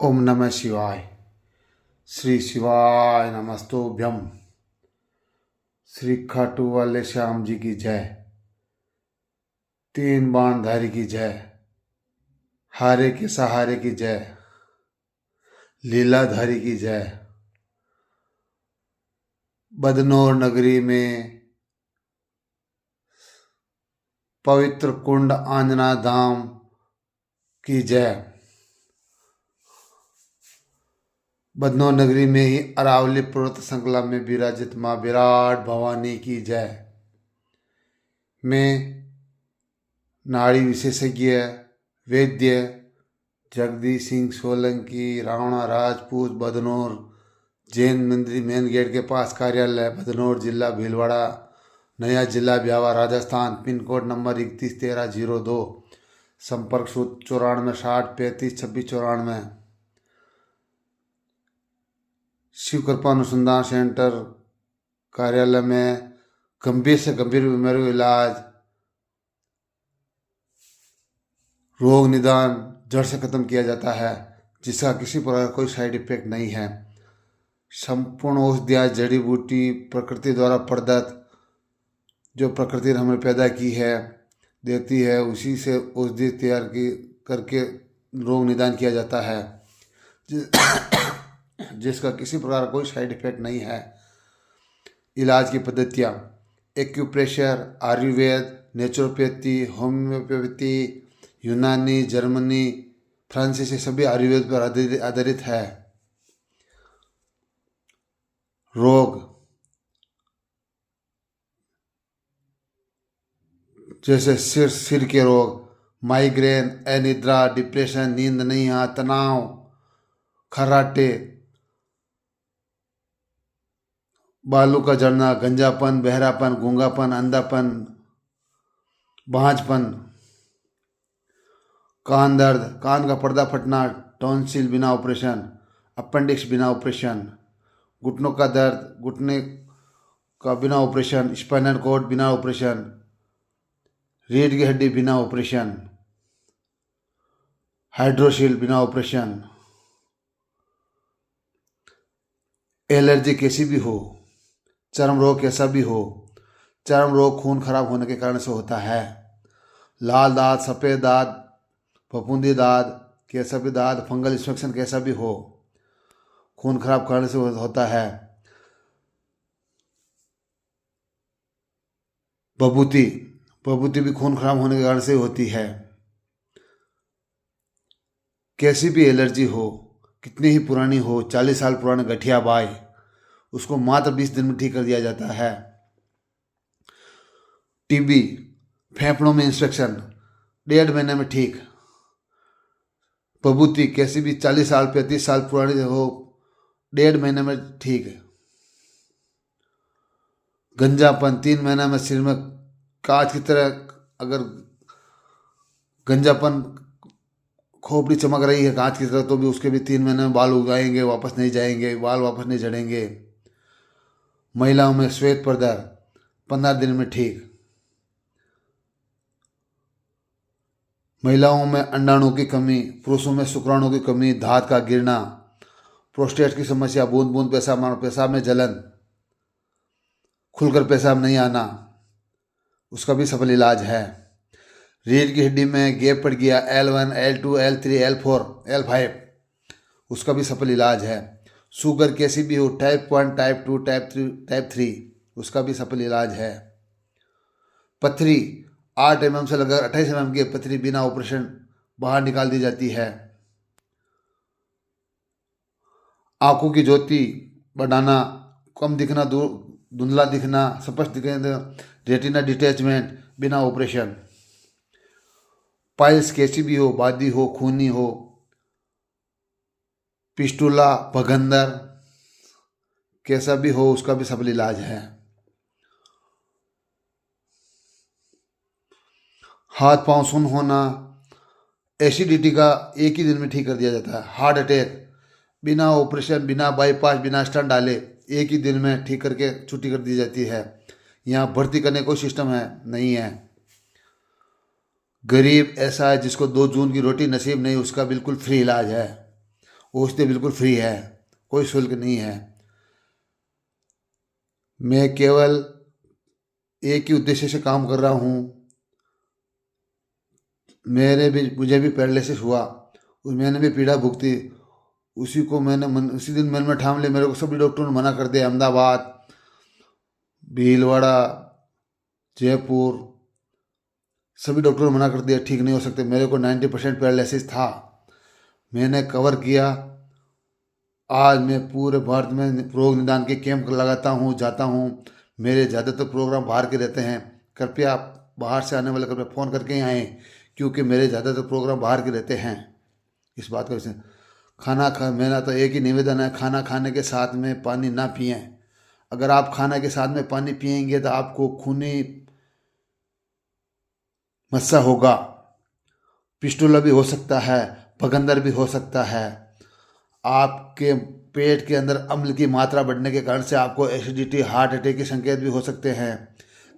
ओम नमः शिवाय। श्री शिवाय नमस्तोभ्यम। श्री खाटू वाले श्याम जी की जय। तीन बाणधारी की जय। हारे के सहारे की जय। लीलाधारी की जय। बदनौर नगरी में पवित्र कुंड आंजना धाम की जय। बदनौर नगरी में ही अरावली पर्वत श्रृंखला में विराजित माँ विराट भवानी की जय। मैं नाड़ी विशेषज्ञ वैद्य जगदीश सिंह सोलंकी, रावणा राजपूत, बदनौर जैन मंदिर मेन गेट के पास कार्यालय, बदनौर जिला भीलवाड़ा, नया जिला Beawar Rajasthan, pin code number 311302, संपर्क सूत्र 9460353694। शिव कृपा अनुसंधान सेंटर कार्यालय में गंभीर से गंभीर बीमारियों का इलाज, रोग निदान जड़ से खत्म किया जाता है, जिसका किसी प्रकार कोई साइड इफेक्ट नहीं है। संपूर्ण औषधियाँ जड़ी बूटी प्रकृति द्वारा प्रदत्त, जो प्रकृति ने हमें पैदा की है देती है, उसी से औषधि तैयार की करके रोग निदान किया जाता है, जिसका किसी प्रकार कोई साइड इफेक्ट नहीं है। इलाज की पद्धतियाँ एक्यूप्रेशर, आयुर्वेद, नेचुरोपैथी, होम्योपैथी, यूनानी, जर्मनी, फ्रांसीसी सभी आयुर्वेद पर आधारित है। रोग जैसे सिर के रोग, माइग्रेन, अनिद्रा, डिप्रेशन, नींद नहीं आ, तनाव, खर्राटे, बालों का झड़ना, गंजापन, बहरापन, गूंगापन, अंधापन, भांजपन, कान दर्द, कान का पर्दा फटना, टॉन्सिल बिना ऑपरेशन, अपेंडिक्स बिना ऑपरेशन, घुटनों का दर्द, घुटने का बिना ऑपरेशन, स्पाइनल कॉर्ड बिना ऑपरेशन, रीढ़ की हड्डी बिना ऑपरेशन, हाइड्रोसील बिना ऑपरेशन, एलर्जी कैसी भी हो, चर्म रोग कैसा भी हो, चर्म रोग खून खराब होने के कारण से होता है। लाल दांत, सफ़ेद दांत, फफूंदी दांत, कैसा भी दांत, फंगल इन्फेक्शन कैसा भी हो, खून खराब करने से होता है। बबूती, बबूती भी खून खराब होने के कारण से होती है। कैसी भी एलर्जी हो, कितनी ही पुरानी हो, 40 साल पुराने गठिया बाई, उसको मात्र 20 दिन में ठीक कर दिया जाता है। टीबी, फेफड़ों में इंफेक्शन, 1.5 महीने में ठीक। बबूती कैसी भी 40 साल 35 साल पुरानी हो, 1.5 महीने में ठीक। गंजापन, 3 महीना में सिर में कांच की तरह अगर गंजापन खोपड़ी चमक रही है कांच की तरह, तो भी उसके भी 3 महीने में बाल उगाएंगे, वापस नहीं जाएंगे, बाल वापस नहीं झड़ेंगे। महिलाओं में श्वेत प्रदर, 15 दिन में ठीक। महिलाओं में अंडाणु की कमी, पुरुषों में शुक्राणु की कमी, धात का गिरना, प्रोस्टेट की समस्या, बूंद बूंद पेशाब, पेशाब में जलन, खुलकर पेशाब नहीं आना, उसका भी सफल इलाज है। रीढ़ की हड्डी में गैप पड़ गया, L1, L2, L3, L4, L5, उसका भी सफल इलाज है। शुगर कैसी भी हो, टाइप 1, टाइप 2, टाइप 3, उसका भी सफल इलाज है। पथरी 8 mm से लगभग 28 mm की पथरी बिना ऑपरेशन बाहर निकाल दी जाती है। आंखों की ज्योति बढ़ाना, कम दिखना, धुंधला दिखना, स्पष्ट दिखना, रेटिना डिटैचमेंट बिना ऑपरेशन। पाइल्स कैसी भी हो, बादी हो, खूनी हो, पिस्टुला, भगंदर कैसा भी हो, उसका भी सफल इलाज है। हाथ पांव सुन्न होना, एसिडिटी का एक ही दिन में ठीक कर दिया जाता है। हार्ट अटैक बिना ऑपरेशन, बिना बाईपास, बिना स्टंट डाले एक ही दिन में ठीक करके छुट्टी कर दी जाती है। यहाँ भर्ती करने का कोई सिस्टम है नहीं है। गरीब ऐसा है जिसको 2 जून की रोटी नसीब नहीं, उसका बिल्कुल फ्री इलाज है। औषधि बिल्कुल फ्री है, कोई शुल्क नहीं है। मैं केवल एक ही उद्देश्य से काम कर रहा हूँ। मुझे भी पैरालिसिस हुआ, मैंने भी पीड़ा भुगती। उसी दिन मन में ठान लिया, मेरे को सभी डॉक्टरों ने मना कर दिया। अहमदाबाद, भीलवाड़ा, जयपुर, सभी डॉक्टरों ने मना कर दिया, ठीक नहीं हो सकते। मेरे को 90% पैरालिसिस था। मैंने कवर किया। आज मैं पूरे भारत में रोग निदान के कैंप लगाता हूँ, जाता हूँ। मेरे ज़्यादातर प्रोग्राम बाहर के रहते हैं। कृपया बाहर से आने वाले कृपया फ़ोन करके ही आएँ, क्योंकि मेरे ज़्यादातर प्रोग्राम बाहर के रहते हैं। इस बात का विषय मेरा तो एक ही निवेदन है, खाना खाने के साथ में पानी ना पिएं। अगर आप खाना के साथ में पानी पिएंगे तो आपको खूनी मस्सा होगा, पिस्टुला भी हो सकता है, पगंदर भी हो सकता है। आपके पेट के अंदर अम्ल की मात्रा बढ़ने के कारण से आपको एसिडिटी, हार्ट अटैक के संकेत भी हो सकते हैं।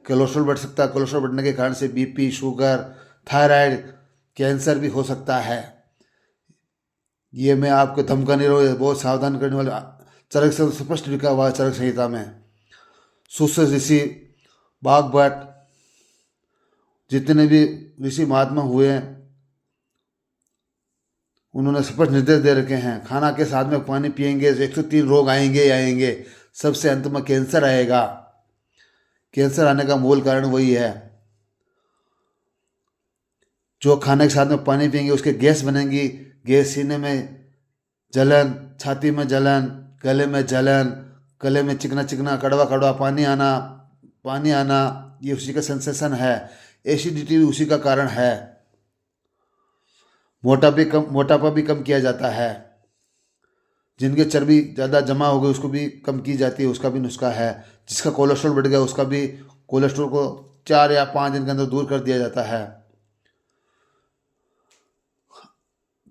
कोलेस्ट्रॉल बढ़ सकता है, कोलेस्ट्रॉल बढ़ने के कारण से बीपी, शुगर, थायराइड, कैंसर भी हो सकता है। ये मैं आपको धमका नहीं रहा हूँ, बहुत सावधान करने वाले चरक से स्पष्ट लिखा हुआ है चरक संहिता में। सुश्र ऋषि, बागभट, जितने भी ऋषि महात्मा हुए हैं, उन्होंने स्पष्ट निर्देश दे रखे हैं। खाना के साथ में पानी पिएंगे तो 103 रोग आएंगे ही आएंगे। सबसे अंत में कैंसर आएगा। कैंसर आने का मूल कारण वही है। जो खाने के साथ में पानी पिएंगे उसके गैस बनेंगी। गैस सीने में जलन, छाती में जलन, गले में जलन, गले में चिकना चिकना, कड़वा कड़वा पानी आना, ये उसी का सेंसेशन है। एसिडिटी भी उसी का कारण है। मोटापा भी कम किया जाता है। जिनके चर्बी ज़्यादा जमा हो गई उसको भी कम की जाती है, उसका भी नुस्खा है। जिसका कोलेस्ट्रॉल बढ़ गया उसका भी कोलेस्ट्रॉल को 4 या 5 दिन के अंदर दूर कर दिया जाता है।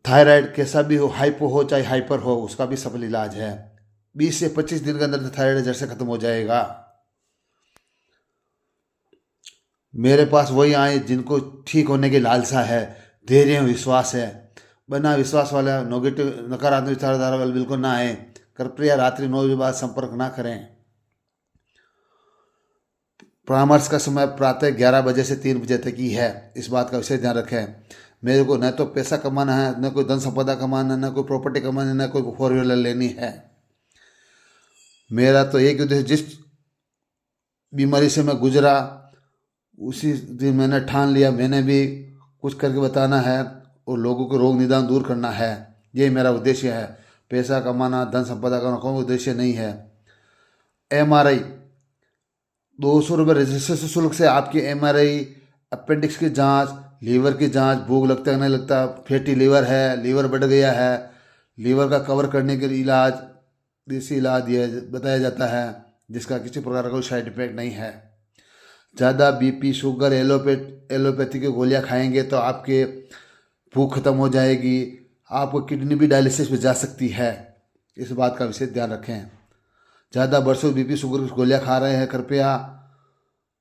थायराइड कैसा भी हो, हाइपो हो चाहे हाइपर हो, उसका भी सफल इलाज है। 20 से 25 दिन के अंदर थायराइड जड़ से खत्म हो जाएगा। मेरे पास वही आए जिनको ठीक होने की लालसा है, धैर्य विश्वास है। बिना विश्वास वाला नेगेटिव नकारात्मक विचारधारा वाले बिल्कुल ना आए। कृपया रात्रि 9 बजे बाद संपर्क ना करें। परामर्श का समय प्रातः 11 बजे से 3 बजे तक ही है। इस बात का विशेष ध्यान रखें। मेरे को न तो पैसा कमाना है, न कोई धन संपदा कमाना, न कोई प्रॉपर्टी कमानी, न कोई 4 व्हीलर लेनी है। मेरा तो एक उद्देश्य, जिस बीमारी से मैं गुजरा उसी दिन मैंने ठान लिया, मैंने भी कुछ करके बताना है और लोगों को रोग निदान दूर करना है। यही मेरा उद्देश्य है। पैसा कमाना, धन संपदा करना कोई उद्देश्य नहीं है। MRI 200 रुपये रजिस्ट्रेशन शुल्क से आपकी MRI, अपेंडिक्स की जांच, लीवर की जांच, भूख लगता है नहीं लगता, फैटी लीवर है, लीवर बढ़ गया है, लीवर का कवर करने के लिए इलाज, देसी इलाज दिया बताया जाता है, जिसका किसी प्रकार का कोई साइड इफेक्ट नहीं है। ज़्यादा BP, शुगर, एलोपैथी की गोलियां खाएंगे तो आपके भूख खत्म हो जाएगी, आपको किडनी भी डायलिसिस में जा सकती है। इस बात का विशेष ध्यान रखें। ज़्यादा बरसों BP, शुगर की गोलियां खा रहे हैं, कृपया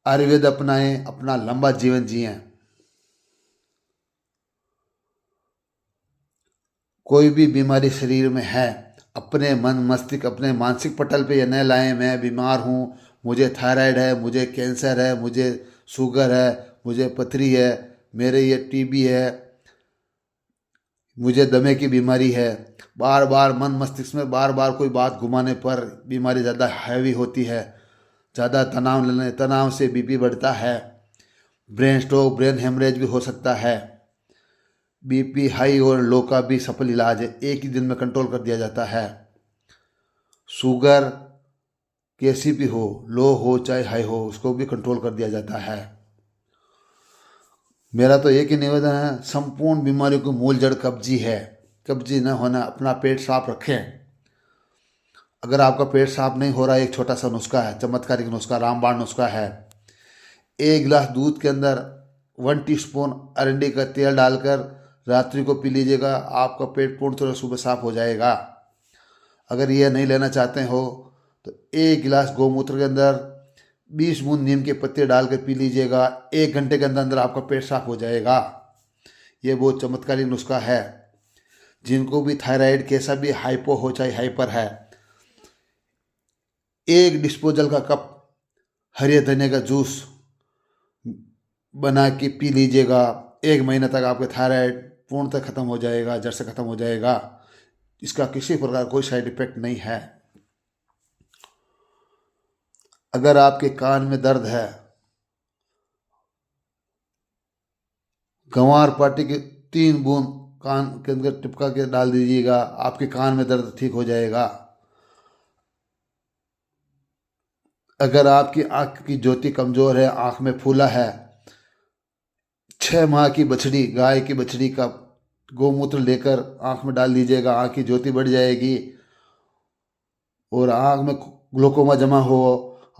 आयुर्वेद अपनाएं, अपना लंबा जीवन जिएं। कोई भी बीमारी शरीर में है, अपने मन मस्तिष्क, अपने मानसिक पटल पे यह न लाएं मैं बीमार हूँ, मुझे थायराइड है, मुझे कैंसर है, मुझे शुगर है, मुझे पथरी है, मेरे ये TB है, मुझे दमे की बीमारी है। बार बार मन मस्तिष्क में बार बार कोई बात घुमाने पर बीमारी ज़्यादा हैवी होती है। ज़्यादा तनाव से BP बढ़ता है। ब्रेन स्ट्रोक, ब्रेन हेमरेज भी हो सकता है। BP हाई और लो का भी सफल इलाज है, एक ही दिन में कंट्रोल कर दिया जाता है। शुगर कैसी भी हो, लो हो चाहे हाई हो, उसको भी कंट्रोल कर दिया जाता है। मेरा तो एक ही निवेदन है, संपूर्ण बीमारियों की मूल जड़ कब्जी है। कब्जी न होना, अपना पेट साफ रखें। अगर आपका पेट साफ नहीं हो रहा है, एक छोटा सा नुस्खा है, चमत्कारिक नुस्खा, रामबाण नुस्खा है। 1 गिलास दूध के अंदर 1 टीस्पून अरंडी का तेल डालकर रात्रि को पी लीजिएगा, आपका पेट पूर्ण तरह सुबह साफ हो जाएगा। अगर यह नहीं लेना चाहते हो तो 1 गिलास गौमूत्र के अंदर 20 बूंद नीम के पत्ते डालकर पी लीजिएगा, 1 घंटे के अंदर अंदर आपका पेट साफ हो जाएगा। ये बहुत चमत्कारी नुस्खा है। जिनको भी थायराइड कैसा भी हाइपो हो चाहे हाइपर है, एक डिस्पोजल का कप हरे धनिया का जूस बना के पी लीजिएगा। 1 महीने तक आपके थायराइड पूर्णतः खत्म हो जाएगा, जड़ से खत्म हो जाएगा। इसका किसी प्रकार कोई साइड इफेक्ट नहीं है। अगर आपके कान में दर्द है, गंवार पार्टी के 3 बूंद कान के अंदर टिपका के डाल दीजिएगा, आपके कान में दर्द ठीक हो जाएगा। अगर आपकी आंख की ज्योति कमजोर है, आंख में फूला है, 6 माह की बछड़ी, गाय की बछड़ी का गोमूत्र लेकर आंख में डाल दीजिएगा, आंख की ज्योति बढ़ जाएगी। और आंख में ग्लोकोमा जमा हो,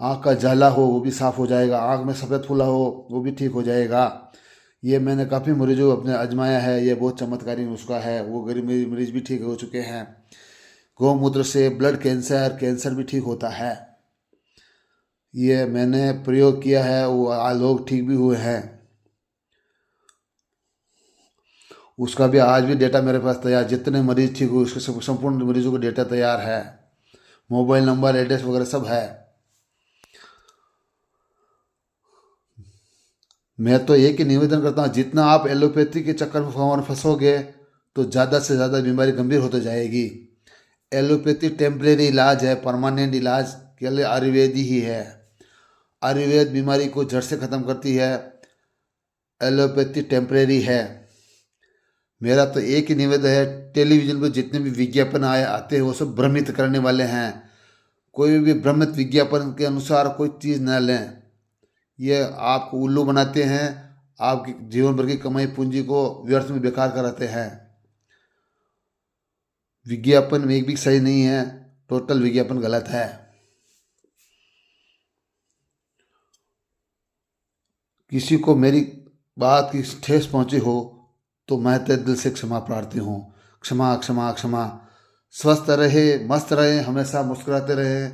आंख का जाला हो, वो भी साफ हो जाएगा। आंख में सफ़ेद फूला हो, वो भी ठीक हो जाएगा। ये मैंने काफ़ी मरीजों को अपने आजमाया है। ये बहुत चमत्कारी नुस्खा है। वो गरीब मरीज भी ठीक हो चुके हैं। गौमूत्र से ब्लड कैंसर, कैंसर भी ठीक होता है। ये मैंने प्रयोग किया है, वो लोग ठीक भी हुए हैं। उसका भी आज भी डेटा मेरे पास तैयार, जितने मरीज ठीक हुए उसके संपूर्ण मरीजों का डेटा तैयार है। मोबाइल नंबर, एड्रेस वगैरह सब है। मैं तो एक ही निवेदन करता हूँ, जितना आप एलोपैथी के चक्कर में फंसोगे तो ज़्यादा से ज़्यादा बीमारी गंभीर होती जाएगी। एलोपैथी टेम्परेरी इलाज है, परमानेंट इलाज के लिए आयुर्वेद ही है। आयुर्वेद बीमारी को जड़ से ख़त्म करती है, एलोपैथी टेम्परेरी है। मेरा तो एक ही निवेदन है, टेलीविज़न पर जितने भी विज्ञापन आते हैं वो सब भ्रमित करने वाले हैं। कोई भी भ्रमित विज्ञापन के अनुसार कोई चीज़ न लें। ये आपको उल्लू बनाते हैं, आपकी जीवन भर की कमाई पूंजी को व्यर्थ में बेकार कराते हैं। विज्ञापन में एक भी सही नहीं है, टोटल विज्ञापन गलत है। किसी को मेरी बात की ठेस पहुंची हो तो मैं तहे दिल से क्षमा प्रार्थी हूँ। क्षमा क्षमा क्षमा। स्वस्थ रहे, मस्त रहे, हमेशा मुस्कुराते रहे।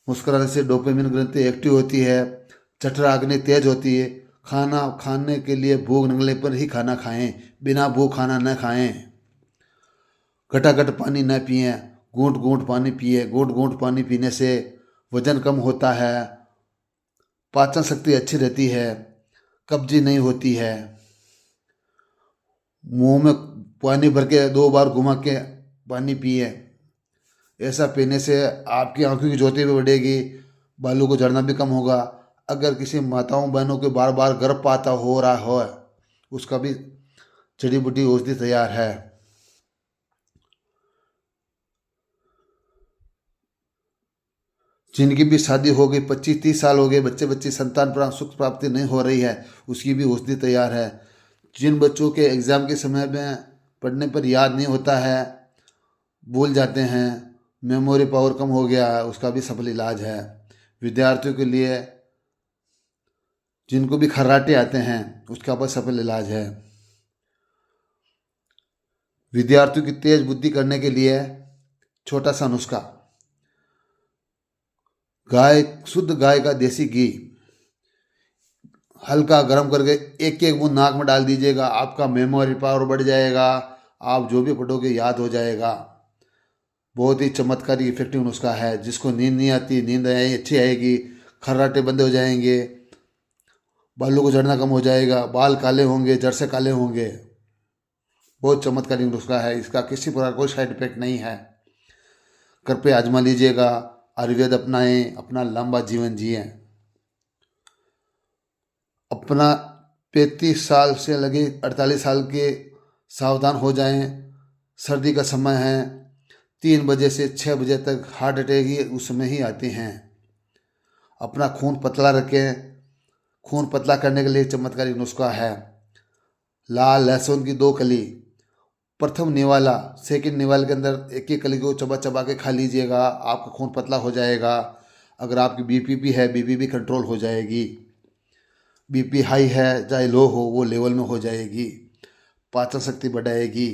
मुस्कुराने से डोपामिन ग्रंथि एक्टिव होती है, जठराग्नि तेज होती है। खाना खाने के लिए भूख लगने पर ही खाना खाएं, बिना भूख खाना न खाएं। घटाघट पानी न पिए, घूंट घूंट पानी पिए। घूंट घूंट पानी पीने से वजन कम होता है, पाचन शक्ति अच्छी रहती है, कब्जी नहीं होती है। मुंह में पानी भर के 2 बार घुमा के पानी पिए। ऐसा पीने से आपकी आंखों की ज्योति भी बढ़ेगी, बालों को झड़ना भी कम होगा। अगर किसी माताओं बहनों के बार बार गर्भपात हो रहा हो, उसका भी जड़ी बूटी औषधि तैयार है। जिनकी भी शादी हो गई, 25-30 साल हो गए, बच्चे संतान सुख प्राप्ति नहीं हो रही है, उसकी भी औषधि तैयार है। जिन बच्चों के एग्ज़ाम के समय में पढ़ने पर याद नहीं होता है, भूल जाते हैं, मेमोरी पावर कम हो गया है, उसका भी सफल इलाज है। विद्यार्थियों के लिए, जिनको भी खर्राटे आते हैं, उसका भी सफल इलाज है। विद्यार्थियों की तेज बुद्धि करने के लिए छोटा सा नुस्खा, शुद्ध गाय का देसी घी हल्का गर्म करके 1-1 बूंद नाक में डाल दीजिएगा। आपका मेमोरी पावर बढ़ जाएगा, आप जो भी पढ़ोगे याद हो जाएगा। बहुत ही चमत्कारी इफेक्टिव नुस्खा है। जिसको नींद नहीं आती, नींद अच्छी आएगी, खर्राटे बंद हो जाएंगे, बालों को झड़ना कम हो जाएगा, बाल काले होंगे, जड़ से काले होंगे। बहुत चमत्कारी नुस्खा है, इसका किसी प्रकार कोई साइड इफेक्ट नहीं है। कृपया आजमा लीजिएगा, आयुर्वेद अपनाएं, अपना लंबा जीवन जिएं। अपना 35 साल से लगे 48 साल के सावधान हो जाएं। सर्दी का समय है, 3 बजे से 6 बजे तक हार्ट अटैक ही उस समय ही आते हैं। अपना खून पतला रखें। खून पतला करने के लिए चमत्कारी नुस्खा है, लाल लहसुन की 2 कली, प्रथम निवाला, सेकंड निवाले के अंदर एक एक कली को चबा चबा के खा लीजिएगा, आपका खून पतला हो जाएगा। अगर आपकी बीपी भी है, बीपी भी कंट्रोल हो जाएगी। बीपी हाई है चाहे लो हो, वो लेवल में हो जाएगी। पाचन शक्ति बढ़ाएगी।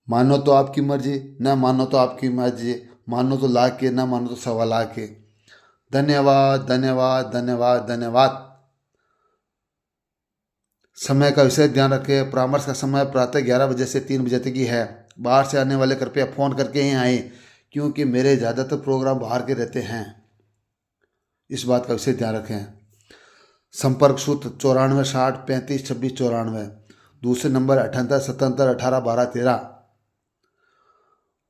मानो तो आपकी मर्जी, ना मानो तो आपकी मर्जी। मानो तो लाख के, ना मानो तो 1.25 के। धन्यवाद धन्यवाद धन्यवाद धन्यवाद। समय का विशेष ध्यान रखें। परामर्श का समय प्रातः 11 बजे से 3 बजे तक ही है। बाहर से आने वाले कृपया फ़ोन करके ही आएँ, क्योंकि मेरे ज़्यादातर प्रोग्राम बाहर के रहते हैं। इस बात का विशेष ध्यान रखें। संपर्क सूत्र 94 60 35 26 94। दूसरे नंबर 78 77 18 12 13।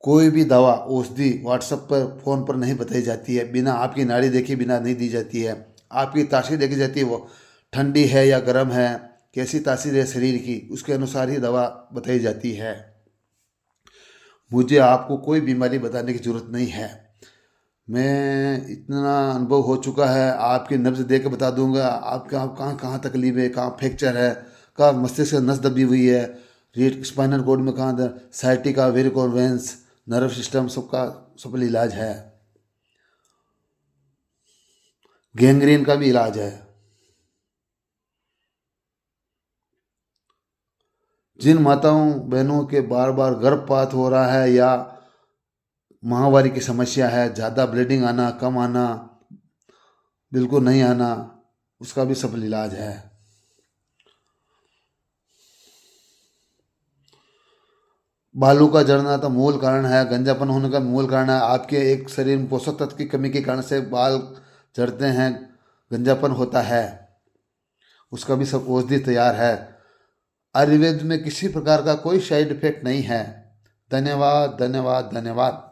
कोई भी दवा औषधि व्हाट्सएप पर फ़ोन पर नहीं बताई जाती है। बिना आपकी नाड़ी देखे बिना नहीं दी जाती है। आपकी तासीर देखी जाती है, वो ठंडी है या गर्म है, कैसी तासीर है शरीर की, उसके अनुसार ही दवा बताई जाती है। मुझे आपको कोई बीमारी बताने की ज़रूरत नहीं है। मैं इतना अनुभव हो चुका है, आपकी नब्ज़ दे के बता दूंगा आपका आप कहाँ कहाँ तकलीफ है, कहाँ फ्रैक्चर है, कहाँ मस्तिष्क नस दबी हुई है, रीड स्पाइनल कोड में कहाँ साइटिका वेरिकोल वेंस, नर्व सिस्टम, सबका सफल इलाज है। गैंग्रीन का भी इलाज है। जिन माताओं बहनों के बार बार गर्भपात हो रहा है या माहवारी की समस्या है, ज़्यादा ब्लीडिंग आना, कम आना, बिल्कुल नहीं आना, उसका भी सफल इलाज है। बालों का झड़ना तो मूल कारण है, गंजापन होने का मूल कारण है। आपके एक शरीर में पोषक तत्व की कमी के कारण से बाल झड़ते हैं, गंजापन होता है, उसका भी सब औषधि तैयार है। आयुर्वेद में किसी प्रकार का कोई साइड इफेक्ट नहीं है। धन्यवाद धन्यवाद धन्यवाद।